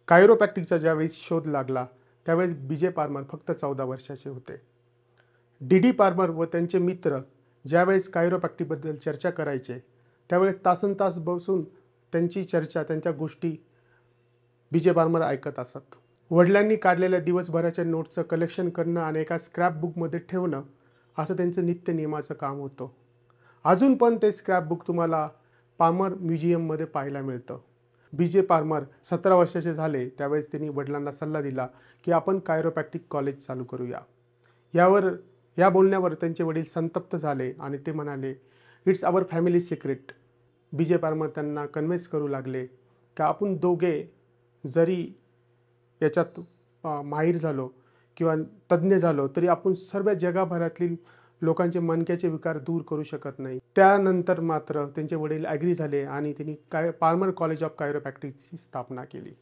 कायरोप्रॅक्टिकचा ज्यावेळेस शोध लागला त्यावेळेस बीजे पारमार फक्त 14 वर्षाचे होते. डी पारमार व त्यांचे मित्र ज्यावेळेस कायरोप्रॅक्टिकबद्दल चर्चा करायचे त्यावेळेस तासनतास बसून त्यांची चर्चा, त्यांच्या गोष्टी बीजे पारमार ऐकत असत. वडिलांनी काढलेल्या दिवसभराच्या नोट्सचं कलेक्शन करणं आणि एका स्क्रॅपबुकमध्ये ठेवणं असं त्यांचं नित्यनेमाचं काम होतं. अजून पण ते स्क्रॅपबुक तुम्हाला पामर म्युझियममध्ये पाहायला मिळतं. बीजे पारमार 17 वर्षाचे झाले त्यावेळेस त्यांनी वडिलांना सल्ला दिला की आपण कायरोप्रॅक्टिक कॉलेज चालू करूया. या बोलण्यावर त्यांचे वडील संतप्त झाले आणि ते म्हणाले, इट्स आवर फॅमिली सिक्रेट. बीजे पारमार त्यांना कन्व्हिन्स करू लागले की आपण दोघे जरी याच्यात माहीर झालो किंवा तज्ज्ञ झालो तरी आपण सर्व जगभरातील लोकांचे मणक्याचे विकार दूर करू शकत नाही. त्यानंतर मात्र त्यांचे वडील ॲग्री झाले आणि त्यांनी पारमार कॉलेज ऑफ कायरोप्रॅक्टिकची स्थापना केली.